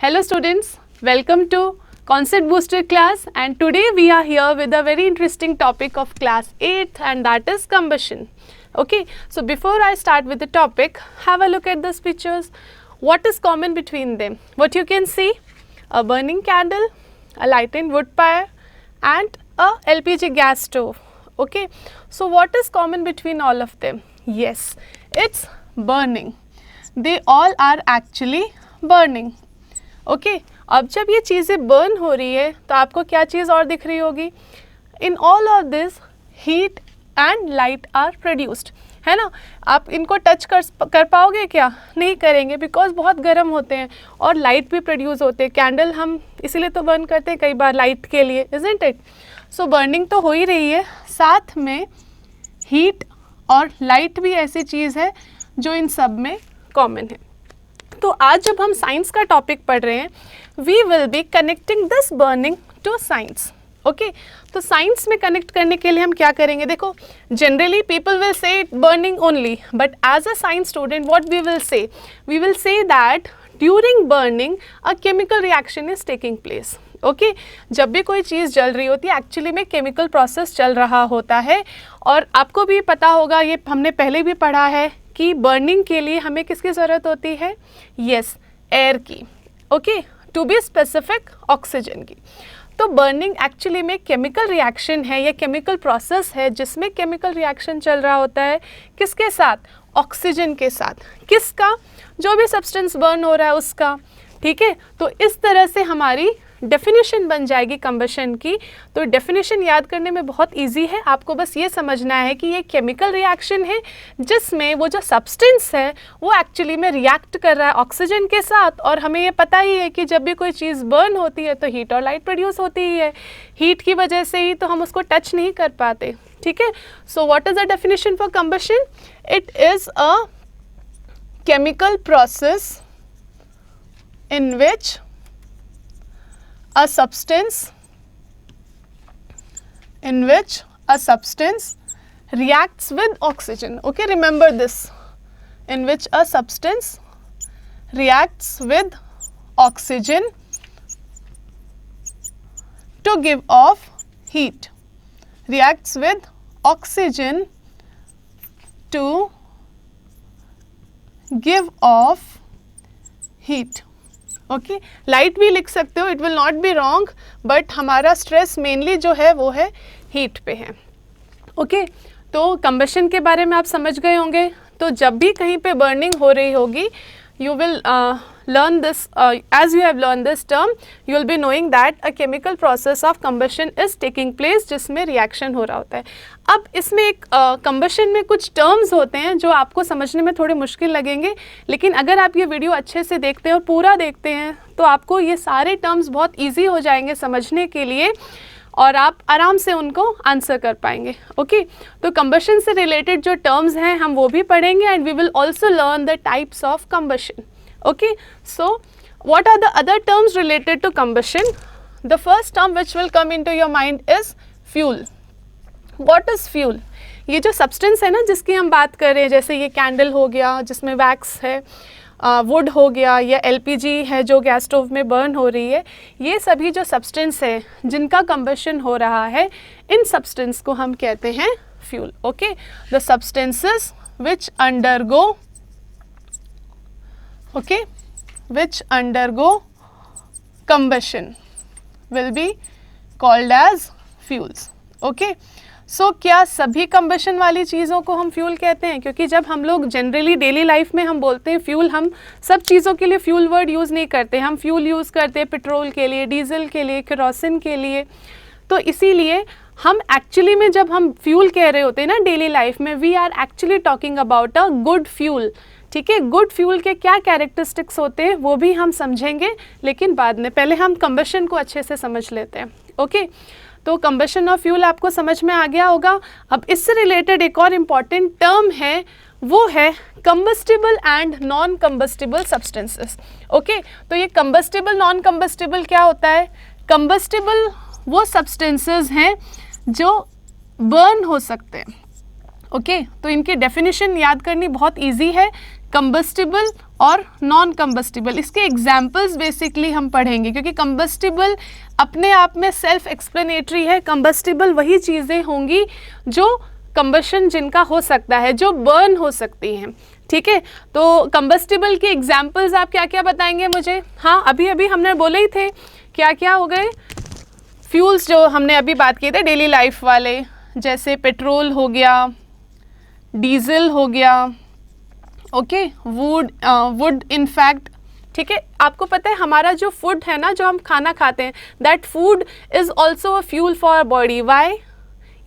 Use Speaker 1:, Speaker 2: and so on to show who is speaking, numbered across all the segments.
Speaker 1: Hello students, welcome to Concept Booster class, and today we are here with a very interesting topic of class 8th, and that is combustion. Okay, so before I start with the topic, have a look at these pictures. What is common between them? What you can see? A burning candle, a lighted wood pyre and a LPG gas stove. Okay, so what is common between all of them? Yes, it's burning. They all are actually burning. Okay अब जब ये चीज़ें burn हो रही है तो आपको क्या चीज़ और दिख रही होगी? In all of this heat and light are produced, है ना. आप इनको टच कर पाओगे क्या? नहीं करेंगे, बिकॉज बहुत गर्म होते हैं और लाइट भी प्रोड्यूस होते हैं. कैंडल हम इसीलिए तो बर्न करते हैं कई बार, लाइट के लिए, इजंट इट. सो बर्निंग तो हो ही रही है, साथ में हीट और लाइट भी ऐसी चीज़ है जो इन सब में कॉमन है. तो आज जब हम साइंस का टॉपिक पढ़ रहे हैं, we will be connecting this burning to science. Okay, तो साइंस में कनेक्ट करने के लिए हम क्या करेंगे? देखो, generally people will say burning only, but as a science student what we will say that during burning a chemical reaction is taking place. Okay, जब भी कोई चीज़ जल रही होती है एक्चुअली में केमिकल प्रोसेस चल रहा होता है. और आपको भी पता होगा, ये हमने पहले भी पढ़ा है कि बर्निंग के लिए हमें किसकी ज़रूरत होती है? यस, एयर की. Okay, to be specific oxygen की. तो बर्निंग एक्चुअली में केमिकल रिएक्शन है या केमिकल प्रोसेस है जिसमें केमिकल रिएक्शन चल रहा होता है. किसके साथ? ऑक्सीजन के साथ. किसका? जो भी सब्सटेंस बर्न हो रहा है उसका. ठीक है, तो इस तरह से हमारी डेफिनेशन बन जाएगी कंबशन की. तो डेफिनेशन याद करने में बहुत इजी है, आपको बस ये समझना है कि ये केमिकल रिएक्शन है जिसमें वो जो सब्सटेंस है वो एक्चुअली में रिएक्ट कर रहा है ऑक्सीजन के साथ. और हमें ये पता ही है कि जब भी कोई चीज़ बर्न होती है तो हीट और लाइट प्रोड्यूस होती ही है. हीट की वजह से ही तो हम उसको टच नहीं कर पाते. ठीक है, so what is the definition for combustion? It is a chemical process in which a substance reacts with oxygen. Okay, remember this, in which a substance reacts with oxygen to give off heat. Reacts with oxygen to give off heat. Okay, light भी लिख सकते हो, it will not be wrong, but हमारा stress mainly जो है वो है heat पे है. ओके, तो कंबशन के बारे में आप समझ गए होंगे. तो जब भी कहीं पे बर्निंग हो रही होगी, you will learn this, as you have learned this term, you will be knowing that a chemical process of combustion is taking place, जिसमें रिएक्शन हो रहा होता है. अब इसमें एक combustion में कुछ terms होते हैं जो आपको समझने में थोड़े मुश्किल लगेंगे, लेकिन अगर आप ये वीडियो अच्छे से देखते हैं और पूरा देखते हैं तो आपको ये सारे terms बहुत ईजी हो जाएंगे समझने के लिए और आप आराम से उनको आंसर कर पाएंगे. ओके, तो कंबशन से रिलेटेड जो टर्म्स हैं हम वो भी पढ़ेंगे, and we will also learn the types of combustion. Okay, so what are the other terms related to combustion? The first term which will come in to your mind is fuel. What is fuel? ये जो substance है ना जिसकी हम बात कर रहे हैं, जैसे ये कैंडल हो गया जिसमें वैक्स है, वुड हो गया, या एलपीजी है जो गैस स्टोव में बर्न हो रही है, ये सभी जो सब्सटेंस है जिनका कंबशन हो रहा है, इन सब्सटेंस को हम कहते हैं fuel. Okay, the substances which undergo combustion will be called as fuels. Okay, so क्या सभी कंबशन वाली चीज़ों को हम फ्यूल कहते हैं? क्योंकि जब हम लोग जनरली डेली लाइफ में हम बोलते हैं फ्यूल, हम सब चीज़ों के लिए फ्यूल वर्ड यूज़ नहीं करते. हम फ्यूल यूज़ करते हैं पेट्रोल के लिए, डीजल के लिए, केरोसिन के लिए. तो इसीलिए हम एक्चुअली में जब हम फ्यूल कह रहे होते हैं ना डेली लाइफ में, we are actually talking about a good fuel. ठीक है, गुड फ्यूल के क्या कैरेक्टरिस्टिक्स होते हैं वो भी हम समझेंगे, लेकिन बाद में. पहले हम कंबशन को अच्छे से समझ लेते हैं. ओके, तो कंबशन ऑफ फ्यूल आपको समझ में आ गया होगा. अब इससे रिलेटेड एक और इम्पॉर्टेंट टर्म है, वो है combustible and non combustible substances. Okay, तो ये कंबस्टिबल नॉन कंबस्टिबल क्या होता है? कंबस्टिबल वो सब्सटेंसेस हैं जो बर्न हो सकते हैं. ओके तो इनकी डेफिनेशन याद करनी बहुत इजी है, कंबस्टिबल और नॉन कंबस्टिबल। इसके एग्जाम्पल्स बेसिकली हम पढ़ेंगे, क्योंकि कंबस्टिबल अपने आप में सेल्फ एक्सप्लेनेटरी है। कंबस्टिबल वही चीज़ें होंगी जो कंबशन जिनका हो सकता है, जो बर्न हो सकती हैं, ठीक है। तो कंबस्टिबल के एग्जाम्पल्स आप क्या क्या बताएंगे मुझे? हाँ, अभी अभी हमने बोले ही थे, क्या क्या हो गए फ्यूल्स जो हमने अभी बात किए थे डेली लाइफ वाले, जैसे पेट्रोल हो गया, डीजल हो गया, ओके, वुड इनफैक्ट, ठीक है। आपको पता है हमारा जो फूड है ना, जो हम खाना खाते हैं, that food is also a fuel for our body. Why?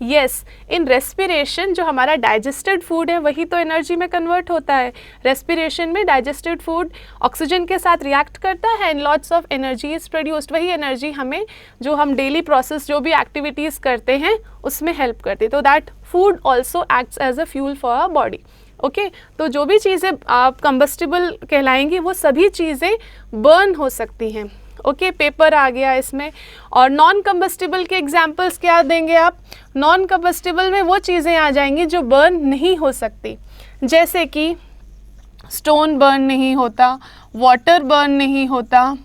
Speaker 1: Yes, in respiration जो हमारा डाइजेस्टेड फूड है वही तो एनर्जी में कन्वर्ट होता है। रेस्पिरेशन में डाइजेस्टेड फूड ऑक्सीजन के साथ रिएक्ट करता है and lots of energy is produced. वही एनर्जी हमें जो हम डेली प्रोसेस जो भी एक्टिविटीज़ करते हैं उसमें हेल्प करती है। तो that food also acts as a fuel for our body. Okay, तो जो भी चीज़ें आप कंबस्टिबल कहलाएंगी वो सभी चीज़ें बर्न हो सकती हैं। ओके, पेपर आ गया इसमें। और नॉन कंबस्टिबल के एग्जांपल्स क्या देंगे आप? नॉन कंबस्टिबल में वो चीज़ें आ जाएंगी जो बर्न नहीं हो सकती, जैसे कि स्टोन बर्न नहीं होता, वाटर बर्न नहीं होता,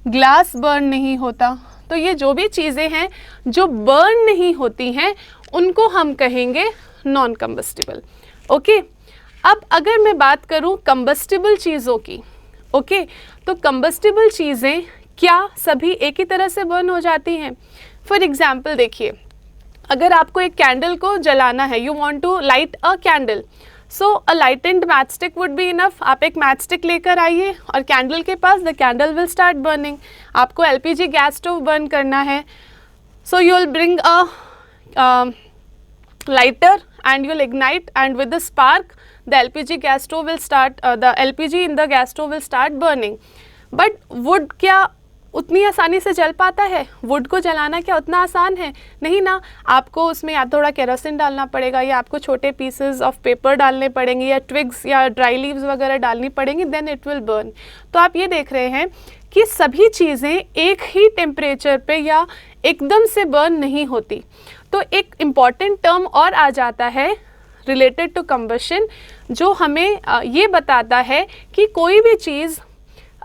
Speaker 1: ग्लास बर्न नहीं होता। तो ये जो भी चीज़ें हैं जो बर्न नहीं होती हैं उनको हम कहेंगे नॉन कंबस्टिबल। ओके, अब अगर मैं बात करूं कंबस्टिबल चीज़ों की, ओके, तो कंबस्टिबल चीज़ें क्या सभी एक ही तरह से बर्न हो जाती हैं? फॉर एग्जाम्पल देखिए, अगर आपको एक कैंडल को जलाना है, you want to light a candle, so a lighted match stick would be enough. आप एक मैच स्टिक लेकर आइए और कैंडल के पास, the candle will start burning. आपको एलपीजी गैस स्टोव बर्न करना है, so you will bring a lighter and you'll ignite, and with the spark the LPG gas stove will start, the LPG in the gas stove will start burning. But wood क्या उतनी आसानी से जल पाता है? Would को जलाना क्या उतना आसान है? नहीं ना, आपको उसमें या थोड़ा केरोसिन डालना पड़ेगा, या आपको छोटे पीसेस ऑफ पेपर डालने पड़ेंगे, या ट्विग्स या ड्राई लीव्स वगैरह डालनी पड़ेंगी, देन इट विल बर्न। तो आप ये देख रहे हैं कि सभी चीज़ें एक ही टेम्परेचर पे या एकदम से बर्न नहीं होती। तो एक इम्पॉर्टेंट टर्म और आ जाता है रिलेटेड टू कंबशन, जो हमें ये बताता है कि कोई भी चीज़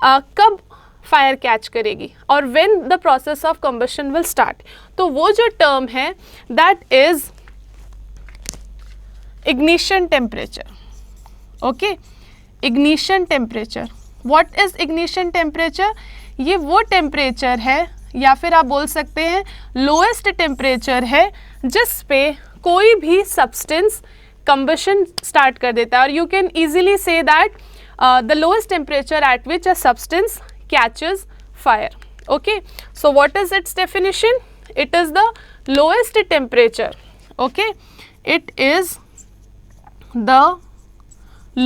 Speaker 1: कब फायर कैच करेगी और when the process of combustion will start. तो वो जो टर्म है that is ignition temperature. Okay, ignition temperature. What is ignition temperature? ये वो टेम्परेचर है, या फिर आप बोल सकते हैं लोएस्ट टेम्परेचर है, जिस पे कोई भी सब्सटेंस कंबशन स्टार्ट कर देता है। और you can easily say that the lowest temperature at which a substance catches fire. Okay, so what is its definition? It is the lowest temperature. Okay, it is the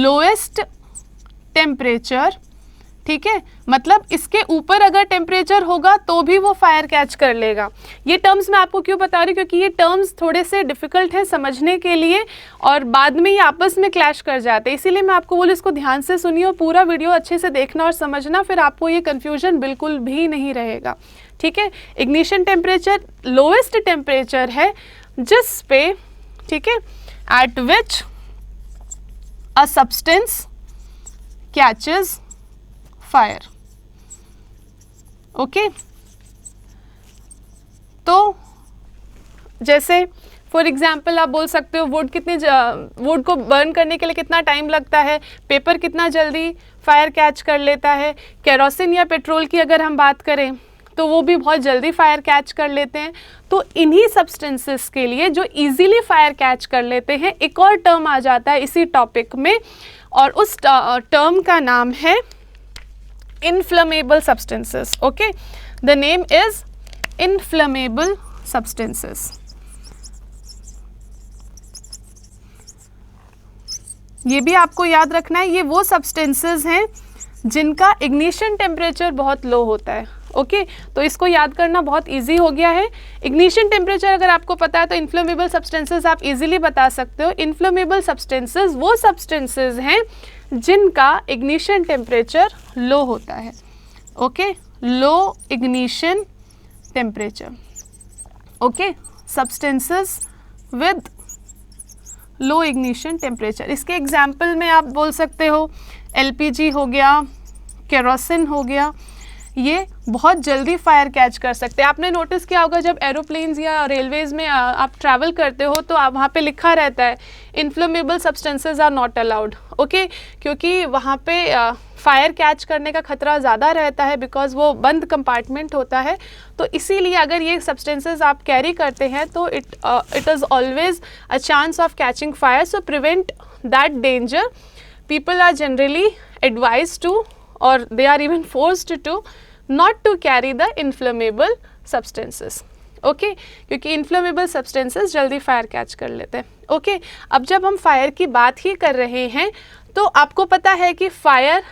Speaker 1: lowest temperature. ठीक है, मतलब इसके ऊपर अगर temperature होगा तो भी वो फायर कैच कर लेगा। ये टर्म्स मैं आपको क्यों बता रही हूँ? क्योंकि ये टर्म्स थोड़े से डिफ़िकल्ट हैं समझने के लिए और बाद में ये आपस में क्लैश कर जाते हैं, इसीलिए मैं आपको बोलूँ इसको ध्यान से सुनिए और पूरा वीडियो अच्छे से देखना और समझना, फिर आपको ये कन्फ्यूजन बिल्कुल भी नहीं रहेगा। ठीक है, इग्निशन टेम्परेचर लोएस्ट टेम्परेचर है जिस पे, ठीक है, eight which a substance catches fire. Okay, तो जैसे फॉर एग्जाम्पल आप बोल सकते हो वुड वुड को बर्न करने के लिए कितना टाइम लगता है, पेपर कितना जल्दी फायर कैच कर लेता है। केरोसिन या पेट्रोल की अगर हम बात करें तो वो भी बहुत जल्दी फायर कैच कर लेते हैं। तो इन्हीं सब्सटेंसेस के लिए जो इजीली फायर कैच कर लेते हैं, एक और टर्म आ जाता है इसी टॉपिक में, और उस टर्म का नाम है inflammable substances. Okay, the name is inflammable substances. ये भी आपको याद रखना है, ये वो substances हैं जिनका ignition temperature बहुत लो होता है। ओके, तो इसको याद करना बहुत इजी हो गया है। इग्निशन टेम्परेचर अगर आपको पता है तो इन्फ्लेमेबल सब्सटेंसेस आप इजीली बता सकते हो। इन्फ्लेमेबल सब्सटेंसेस वो सब्सटेंसेस हैं जिनका इग्निशन टेम्परेचर लो होता है। Okay, low ignition temperature. Okay, substances with low ignition temperature. इसके एग्जाम्पल में आप बोल सकते हो LPG हो गया, केरोसिन हो गया, ये बहुत जल्दी फायर कैच कर सकते हैं। आपने नोटिस किया होगा जब एरोप्लेन्स या रेलवेज़ में आप ट्रैवल करते हो तो आप वहाँ पे लिखा रहता है inflammable substances are not allowed, okay, क्योंकि वहाँ पे फायर कैच करने का खतरा ज़्यादा रहता है बिकॉज वो बंद कंपार्टमेंट होता है। तो इसीलिए अगर ये सब्सटेंसेस आप कैरी करते हैं तो it is always a chance of catching fire. So prevent that danger people are generally advise to or they are even forced to not to carry the inflammable substances, okay, क्योंकि inflammable substances जल्दी fire catch कर लेते हैं, okay। अब जब हम fire की बात ही कर रहे हैं तो आपको पता है कि फायर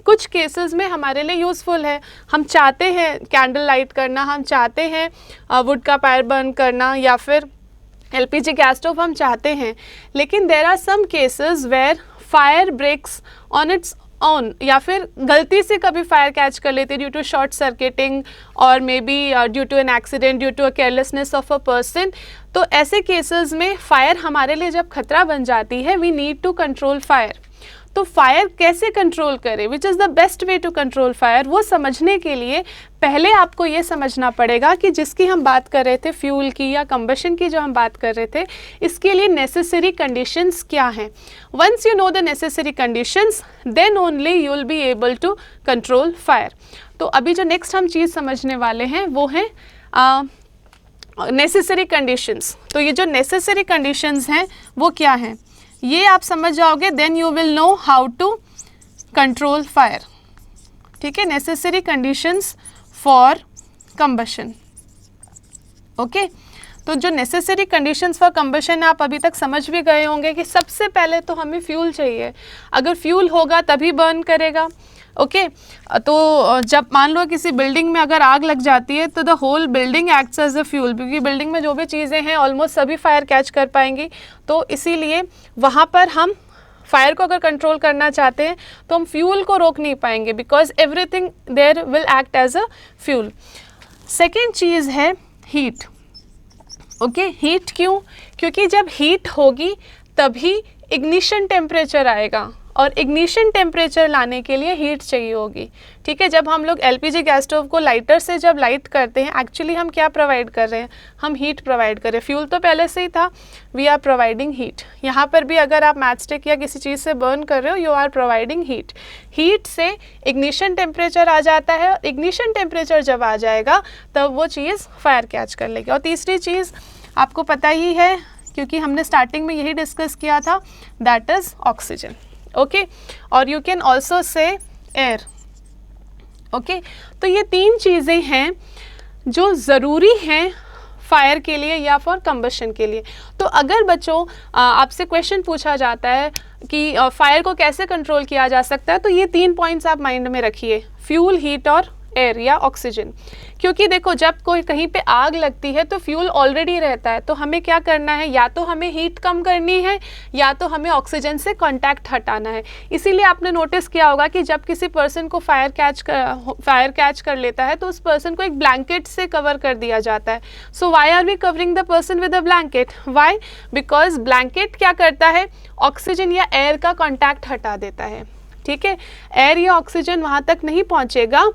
Speaker 1: कुछ केसेस में हमारे लिए यूज़फुल है। हम चाहते हैं कैंडल लाइट करना, हम चाहते हैं वुड का फायर बर्न करना, या फिर LPG गैस स्टोव हम चाहते हैं, लेकिन there are some cases where fire breaks on its own, या फिर गलती से कभी फायर कैच कर लेते ड्यू टू शॉर्ट सर्किटिंग और may be due to an accident, due to a carelessness of a person. तो ऐसे केसेस में फायर हमारे लिए जब खतरा बन जाती है, we need to control fire. तो फायर कैसे कंट्रोल करें, which is the best way to control fire, वो समझने के लिए पहले आपको ये समझना पड़ेगा कि जिसकी हम बात कर रहे थे, फ्यूल की या कंबशन की जो हम बात कर रहे थे, इसके लिए नेसेसरी कंडीशंस क्या हैं। Once you know the necessary conditions then only you will be able to control fire. तो अभी जो नेक्स्ट हम चीज़ समझने वाले हैं वो है नेसेसरी कंडीशंस। तो ये जो नेसेसरी कंडीशंस हैं वो क्या हैं, ये आप समझ जाओगे, then you will know how to control fire, ठीक है। Necessary conditions for combustion, okay. तो जो नेसेसरी कंडीशंस फॉर कंबशन आप अभी तक समझ भी गए होंगे कि सबसे पहले तो हमें फ्यूल चाहिए। अगर फ्यूल होगा तभी बर्न करेगा, ओके। तो जब मान लो किसी बिल्डिंग में अगर आग लग जाती है तो the whole building acts as a fuel, क्योंकि बिल्डिंग में जो भी चीज़ें हैं ऑलमोस्ट सभी फायर कैच कर पाएंगी। तो इसीलिए वहाँ पर हम फायर को अगर कंट्रोल करना चाहते हैं तो हम फ्यूल को रोक नहीं पाएंगे, because everything there will act as a fuel. Second चीज़ है हीट, ओके। हीट क्यों? क्योंकि जब हीट होगी तभी इग्निशन टेम्परेचर आएगा, और इग्निशन टेम्परेचर लाने के लिए हीट चाहिए होगी, ठीक है। जब हम लोग LPG गैस स्टोव को लाइटर से जब लाइट करते हैं, एक्चुअली हम क्या प्रोवाइड कर रहे हैं, हम हीट प्रोवाइड कर रहे हैं। फ्यूल तो पहले से ही था, वी आर प्रोवाइडिंग हीट। यहाँ पर भी अगर आप मैच स्टिक या किसी चीज़ से बर्न कर रहे हो, you are providing heat. Heat से इग्निशन टेम्परेचर आ जाता है, और इग्निशन टेम्परेचर जब आ जाएगा तब वो चीज़ फायर कैच कर लेगी। और तीसरी चीज़ आपको पता ही है, क्योंकि हमने स्टार्टिंग में यही डिस्कस किया था, दैट इज़ ऑक्सीजन, ओके। और you can also say air, okay. तो ये तीन चीज़ें हैं जो ज़रूरी हैं फायर के लिए या फॉर कंबशन के लिए। तो अगर बच्चों आपसे क्वेश्चन पूछा जाता है कि फायर को कैसे कंट्रोल किया जा सकता है, तो ये तीन पॉइंट्स आप माइंड में रखिए, फ्यूल, हीट और एयर या ऑक्सीजन। क्योंकि देखो जब कोई कहीं पे आग लगती है तो फ्यूल ऑलरेडी रहता है, तो हमें क्या करना है, या तो हमें हीट कम करनी है या तो हमें ऑक्सीजन से कांटेक्ट हटाना है। इसीलिए आपने नोटिस किया होगा कि जब किसी पर्सन को फायर कैच कर लेता है तो उस पर्सन को एक ब्लैंकेट से कवर कर दिया जाता है। So why are we covering the person with a blanket? Why? Because blanket क्या करता है, ऑक्सीजन या एयर का कॉन्टैक्ट हटा देता है, ठीक है। एयर या ऑक्सीजन वहाँ तक नहीं पहुँचेगा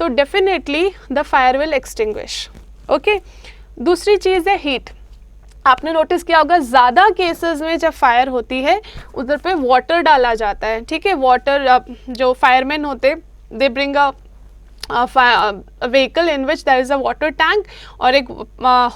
Speaker 1: तो definitely the fire will extinguish, okay. दूसरी चीज़ है हीट। आपने नोटिस किया होगा ज़्यादा केसेस में जब फायर होती है उधर पे वाटर डाला जाता है, ठीक है। वाटर, जो फायरमैन होते, they bring a vehicle in which there is a water tank, और एक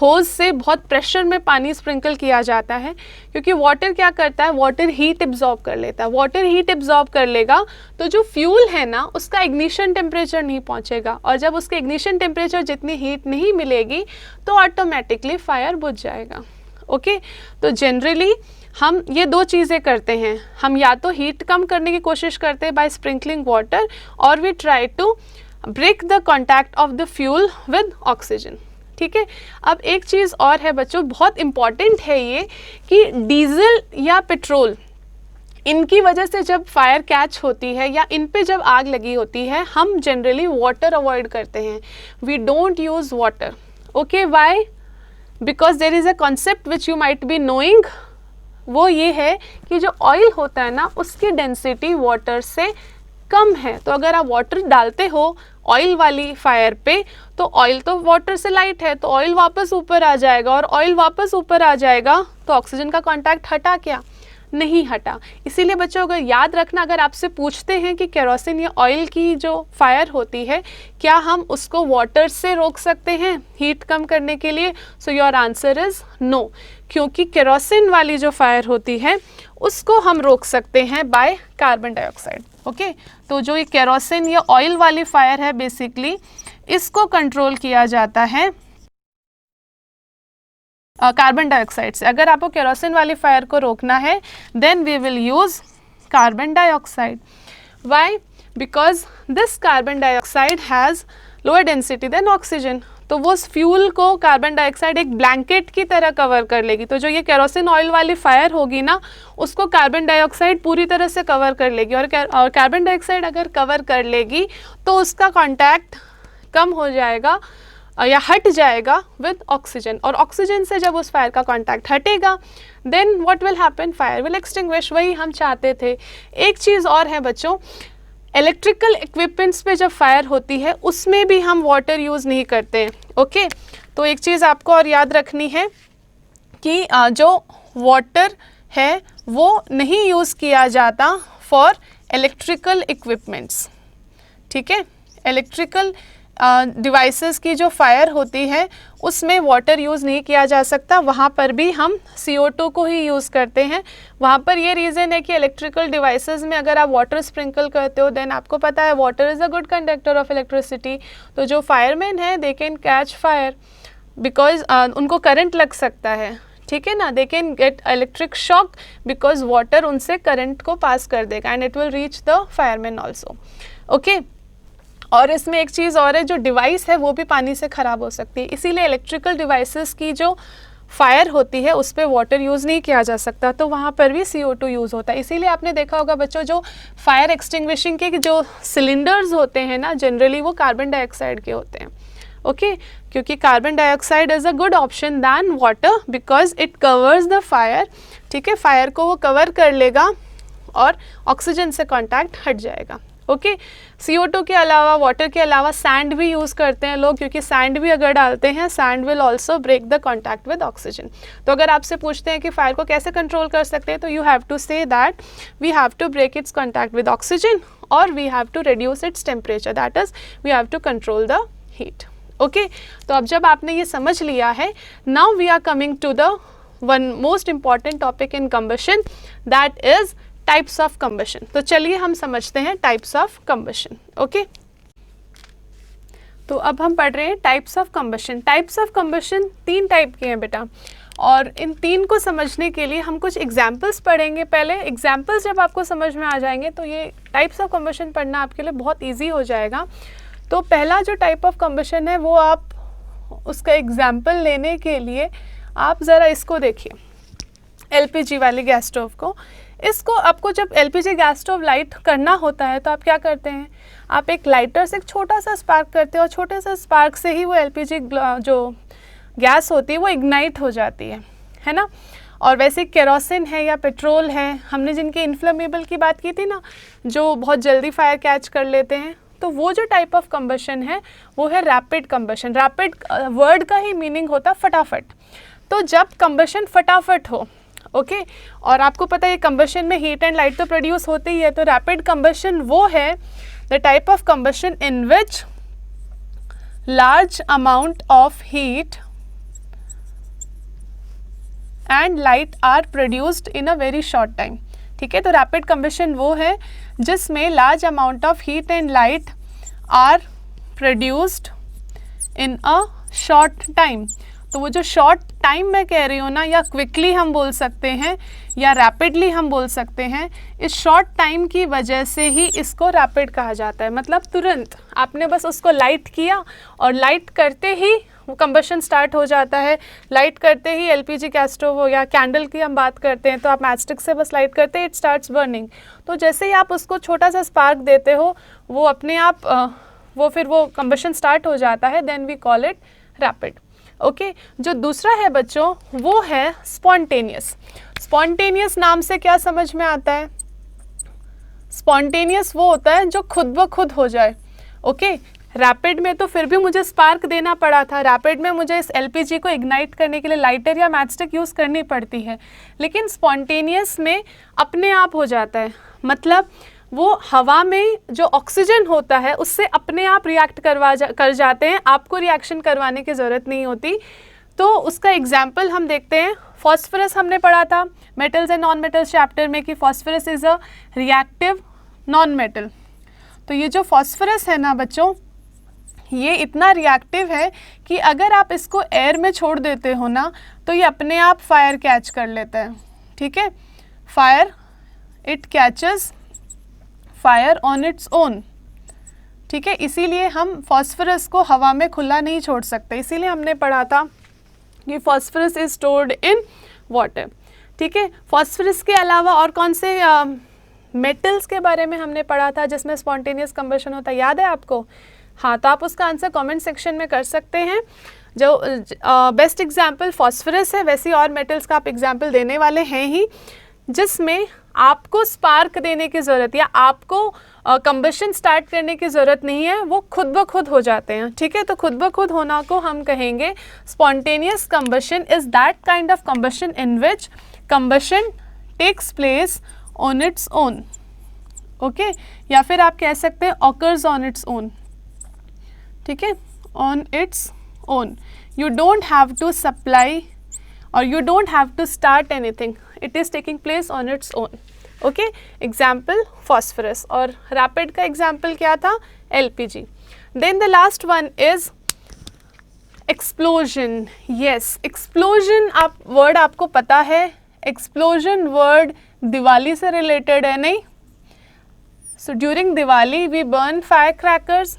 Speaker 1: होज से बहुत प्रेशर में पानी स्प्रिंकल किया जाता है, क्योंकि वाटर क्या करता है, वाटर हीट एब्जॉर्ब कर लेता है। वाटर हीट एब्जॉर्ब कर लेगा तो जो फ्यूल है ना उसका इग्निशन टेम्परेचर नहीं पहुंचेगा, और जब उसके इग्निशन टेम्परेचर जितनी हीट नहीं मिलेगी तो ऑटोमेटिकली फायर बुझ जाएगा, ओके। तो जनरली हम ये दो चीज़ें करते हैं, हम या तो हीट कम करने की कोशिश करते हैं बाय स्प्रिंकलिंग वाटर, और we try to break the contact of the fuel with oxygen, ठीक है। अब एक चीज़ और है बच्चों, बहुत इम्पॉर्टेंट है ये, कि डीजल या पेट्रोल, इनकी वजह से जब फायर कैच होती है या इन पे जब आग लगी होती है, हम जनरली वाटर अवॉइड करते हैं, we don't use water, okay. Why? Because there is a concept which you might be knowing, वो ये है कि जो ऑयल होता है ना उसकी डेंसिटी वाटर से कम है। तो अगर आप वाटर डालते हो ऑयल वाली फायर पे तो ऑयल तो वाटर से लाइट है, तो ऑयल वापस ऊपर आ जाएगा, और ऑयल वापस ऊपर आ जाएगा तो ऑक्सीजन का कांटेक्ट हटा क्या? नहीं हटा। इसीलिए बच्चों अगर याद रखना, अगर आपसे पूछते हैं कि केरोसिन या ऑयल की जो फायर होती है क्या हम उसको वाटर से रोक सकते हैं हीट कम करने के लिए, so your answer is no, क्योंकि केरोसिन वाली जो फायर होती है उसको हम रोक सकते हैं बाय कार्बन डाइऑक्साइड। ओके, तो जो ये केरोसिन या ऑयल वाली फायर है बेसिकली इसको कंट्रोल किया जाता है कार्बन डाइऑक्साइड से। अगर आपको केरोसिन वाली फायर को रोकना है then we will use carbon dioxide. Why? Because this carbon dioxide has lower density than oxygen. तो वो उस फ्यूल को कार्बन डाइऑक्साइड एक ब्लैंकेट की तरह कवर कर लेगी। तो जो ये केरोसिन ऑयल वाली फायर होगी ना उसको कार्बन डाइऑक्साइड पूरी तरह से कवर कर लेगी, और कार्बन डाइऑक्साइड अगर कवर कर लेगी तो उसका कॉन्टैक्ट कम हो जाएगा या हट जाएगा विद ऑक्सीजन, और ऑक्सीजन से जब उस फायर का कांटेक्ट हटेगा then what will happen? Fire will extinguish. वही हम चाहते थे। एक चीज़ और है बच्चों, इलेक्ट्रिकल इक्विपमेंट्स पे जब फायर होती है उसमें भी हम वाटर यूज़ नहीं करते हैं। ओके, तो एक चीज़ आपको और याद रखनी है कि जो वाटर है वो नहीं यूज़ किया जाता फॉर इलेक्ट्रिकल इक्विपमेंट्स। ठीक है, इलेक्ट्रिकल डिवाइसेस की जो फायर होती है उसमें वाटर यूज़ नहीं किया जा सकता, वहाँ पर भी हम CO2 को ही यूज़ करते हैं। वहाँ पर ये रीज़न है कि इलेक्ट्रिकल डिवाइसेस में अगर आप वाटर स्प्रिंकल करते हो देन आपको पता है water is a good conductor of electricity. तो जो फायरमैन है they can catch fire because उनको करंट लग सकता है, ठीक है ना, they can get electric shock because water उनसे करंट को पास कर देगा and it will reach the fireman also. Okay, और इसमें एक चीज़ और है, जो डिवाइस है वो भी पानी से ख़राब हो सकती है, इसीलिए इलेक्ट्रिकल डिवाइसेस की जो फायर होती है उस पर वाटर यूज़ नहीं किया जा सकता, तो वहाँ पर भी CO2 यूज़ होता है। इसीलिए आपने देखा होगा बच्चों जो फायर एक्सटिंग्विशिंग के जो सिलेंडर्स होते हैं ना जनरली वो कार्बन डाइऑक्साइड के होते हैं। ओके, क्योंकि carbon dioxide is a good option than water because it covers the fire. ठीक है, फायर को वो कवर कर लेगा और ऑक्सीजन से कॉन्टैक्ट हट जाएगा। ओके, CO2 के अलावा वाटर के अलावा सैंड भी यूज़ करते हैं लोग, क्योंकि सैंड भी अगर डालते हैं sand will also break the contact with oxygen. तो अगर आपसे पूछते हैं कि फायर को कैसे कंट्रोल कर सकते हैं तो you have to say that we have to break its contact with oxygen और we have to reduce its temperature, that is we have to control the heat. Okay, तो अब जब आपने ये समझ लिया है, now we are coming to the one most important topic in combustion, that is types of combustion. तो चलिए हम समझते हैं टाइप्स ऑफ कंबशन। ओके, तो अब हम पढ़ रहे हैं types of combustion. Types of combustion 3 type के हैं बेटा, और इन 3 को समझने के लिए हम कुछ एग्जाम्पल्स पढ़ेंगे। पहले एग्जाम्पल्स जब आपको समझ में आ जाएंगे तो ये टाइप्स ऑफ कंबशन पढ़ना आपके लिए बहुत ईजी हो जाएगा। तो पहला जो टाइप ऑफ कंबशन है वो आप उसका एग्जाम्पल लेने के लिए आप ज़रा इसको देखिए, LPG वाली गैस स्टोव को। इसको आपको जब LPG गैस स्टोव लाइट करना होता है तो आप क्या करते हैं, आप एक लाइटर से एक छोटा सा स्पार्क करते हो और छोटे सा स्पार्क से ही वो LPG जो गैस होती है वो इग्नाइट हो जाती है ना। और वैसे केरोसिन है या पेट्रोल है, हमने जिनके इन्फ्लेमेबल की बात की थी ना, जो बहुत जल्दी फायर कैच कर लेते हैं, तो वो जो टाइप ऑफ कंबशन है वो है रैपिड कंबशन। रैपिड वर्ड का ही मीनिंग होता फटाफट। तो जब कंबशन फटाफट हो, ओके, और आपको पता है कंबशन में हीट एंड लाइट तो प्रोड्यूस होती ही है, तो रैपिड कंबशन वो है the type of combustion in which large amount of heat and light are produced in a very short time. ठीक है, तो रैपिड कंबशन वो है जिसमें large amount of heat and light are produced in a short time. तो वो जो short time मैं कह रही हूँ ना, या क्विकली हम बोल सकते हैं या रैपिडली हम बोल सकते हैं, इस शॉर्ट टाइम की वजह से ही इसको रैपिड कहा जाता है। मतलब तुरंत आपने बस उसको लाइट किया और लाइट करते ही वो कंबशन स्टार्ट हो जाता है। लाइट करते ही LPG गैस स्टोव हो या कैंडल की हम बात करते हैं तो आप मैचस्टिक से बस लाइट करते हैं, इट स्टार्ट्स बर्निंग। तो जैसे ही आप उसको छोटा सा स्पार्क देते हो वो अपने आप वो कंबशन स्टार्ट हो जाता है, then we call it rapid. Okay, जो दूसरा है बच्चों वो है स्पॉन्टेनियस। स्पॉन्टेनियस नाम से क्या समझ में आता है? स्पॉन्टेनियस वो होता है जो खुद ब खुद हो जाए। ओके, रैपिड में तो फिर भी मुझे स्पार्क देना पड़ा था, रैपिड में मुझे इस एलपीजी को इग्नाइट करने के लिए लाइटर या मैचस्टिक यूज़ करनी पड़ती है, लेकिन स्पॉन्टेनियस में अपने आप हो जाता है। मतलब वो हवा में जो ऑक्सीजन होता है उससे अपने आप रिएक्ट कर जाते हैं, आपको रिएक्शन करवाने की ज़रूरत नहीं होती। तो उसका एग्जाम्पल हम देखते हैं, फॉस्फोरस हमने पढ़ा था metals and non metals chapter में कि phosphorus is a reactive non metal. तो ये जो फॉस्फोरस है ना बच्चों, ये इतना रिएक्टिव है कि अगर आप इसको एयर में छोड़ देते हो ना तो ये अपने आप फायर कैच कर लेता है। ठीक है, fire, it catches fire on its own. ठीक है, इसीलिए हम फॉस्फोरस को हवा में खुला नहीं छोड़ सकते, इसीलिए हमने पढ़ा था कि phosphorus is stored in water. ठीक है, फॉस्फोरस के अलावा और कौन से मेटल्स के बारे में हमने पढ़ा था जिसमें स्पॉन्टेनियस कंबशन होता है, याद है आपको? हाँ, तो आप उसका आंसर कमेंट सेक्शन में कर सकते हैं। जो बेस्ट एग्जाम्पल फॉस्फोरस है, वैसे और मेटल्स का आप एग्जाम्पल देने वाले हैं ही जिसमें आपको स्पार्क देने की ज़रूरत या आपको कंबशन स्टार्ट करने की ज़रूरत नहीं है, वो खुद ब खुद हो जाते हैं। ठीक है, तो खुद ब खुद होना को हम कहेंगे spontaneous combustion is that kind of combustion in which combustion takes place on its own. Okay, या फिर आप कह सकते हैं ऑकर्स ऑन इट्स ओन। ठीक है, on its own, you don't have to supply और you don't have to start anything, it is taking place on its own. Okay, example phosphorus, और rapid का example क्या था? LPG. Then the last one is explosion. Yes, explosion आप word आपको पता है, explosion word Diwali से related है नहीं? So during Diwali we burn firecrackers.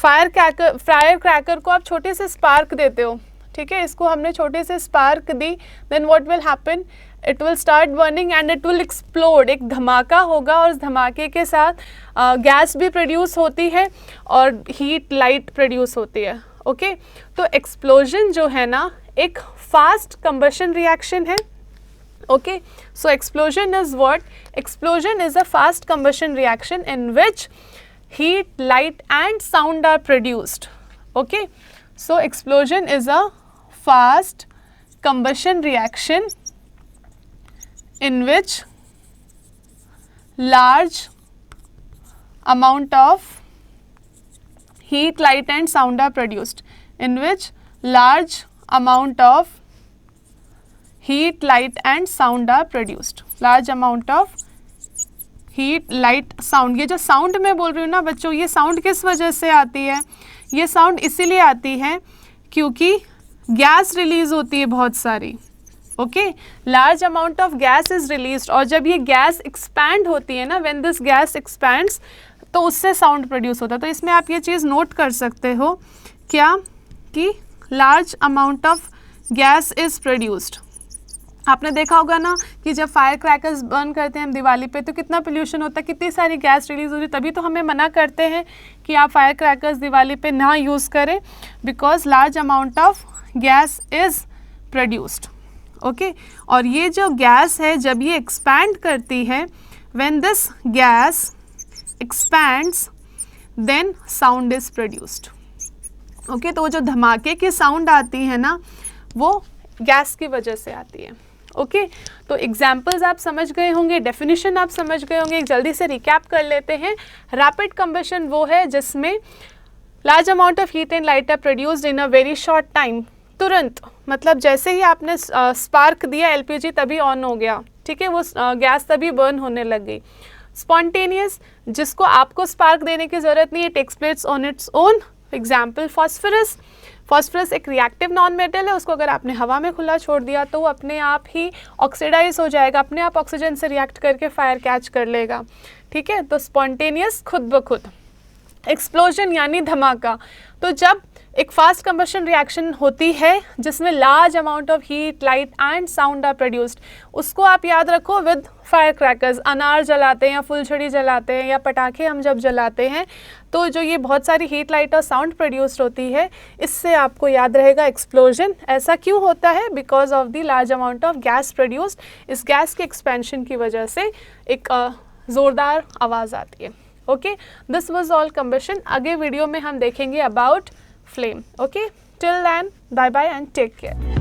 Speaker 1: firecracker को आप छोटे से spark देते हो। ठीक है, इसको हमने छोटे से स्पार्क दी, then what will happen, it will start burning and it will explode. एक धमाका होगा और उस धमाके के साथ गैस भी प्रोड्यूस होती है और हीट लाइट प्रोड्यूस होती है। ओके, तो एक्सप्लोजन जो है ना एक फास्ट कंबशन रिएक्शन है। Okay, so explosion is what? Explosion is a fast combustion reaction in which heat, light and sound are produced. Okay, so explosion is a fast combustion reaction in which large amount of heat, light and sound are produced. In which large amount of heat, light and sound are produced. Large amount of heat, light, sound. ये जो sound मैं बोल रही हूँ ना बच्चों, ये sound किस वजह से आती है? ये साउंड इसीलिए आती है क्योंकि गैस रिलीज होती है बहुत सारी। Okay, large amount of gas is released, और जब ये गैस एक्सपैंड होती है ना, व्हेन दिस गैस एक्सपैंड्स, तो उससे साउंड प्रोड्यूस होता है। तो इसमें आप ये चीज़ नोट कर सकते हो क्या कि large amount of gas is produced. आपने देखा होगा ना कि जब फायर क्रैकर्स बर्न करते हैं हम दिवाली पे तो कितना पोल्यूशन होता है, कितनी सारी गैस रिलीज होती है। तभी तो हमें मना करते हैं कि आप फायर क्रैकर्स दिवाली पे ना यूज़ करें, because large amount of gas is produced. Okay, और ये जो गैस है जब ये एक्सपैंड करती है, when this gas expands then sound is produced. Okay, तो वो जो धमाके की साउंड आती है ना वो गैस की वजह से आती है। ओके, तो एग्जाम्पल्स आप समझ गए होंगे, डेफिनेशन आप समझ गए होंगे। एक जल्दी से रिकैप कर लेते हैं। रैपिड कंबशन वो है जिसमें large amount of heat and light are produced in a very short time, तुरंत, मतलब जैसे ही आपने स्पार्क दिया एलपीजी तभी ऑन हो गया। ठीक है, वो गैस तभी बर्न होने लग गई। स्पॉन्टेनियस, जिसको आपको स्पार्क देने की ज़रूरत नहीं है, takes place on its own. Example phosphorus. Phosphorus एक रिएक्टिव नॉन मेटल है, उसको अगर आपने हवा में खुला छोड़ दिया तो वो अपने आप ही ऑक्सीडाइज हो जाएगा, अपने आप ऑक्सीजन से रिएक्ट करके फायर कैच कर लेगा। ठीक है, तो स्पॉन्टेनियस खुद ब खुद। एक्सप्लोजन यानी धमाका, तो जब एक फास्ट कंबशन रिएक्शन होती है जिसमें large amount of heat, light and sound are produced. उसको आप याद रखो विद फायर क्रैकर्स। अनार जलाते हैं या फुलझड़ी जलाते हैं या पटाखे हम जब जलाते हैं तो जो ये बहुत सारी हीट, लाइट और साउंड प्रोड्यूस्ड होती है, इससे आपको याद रहेगा एक्सप्लोजन। ऐसा क्यों होता है? Because of the large amount of gas produced. इस गैस के एक्सपेंशन की वजह से एक ज़ोरदार आवाज़ आती है। Okay, this was all combustion. आगे वीडियो में हम देखेंगे about flame. Okay, till then, bye bye and take care.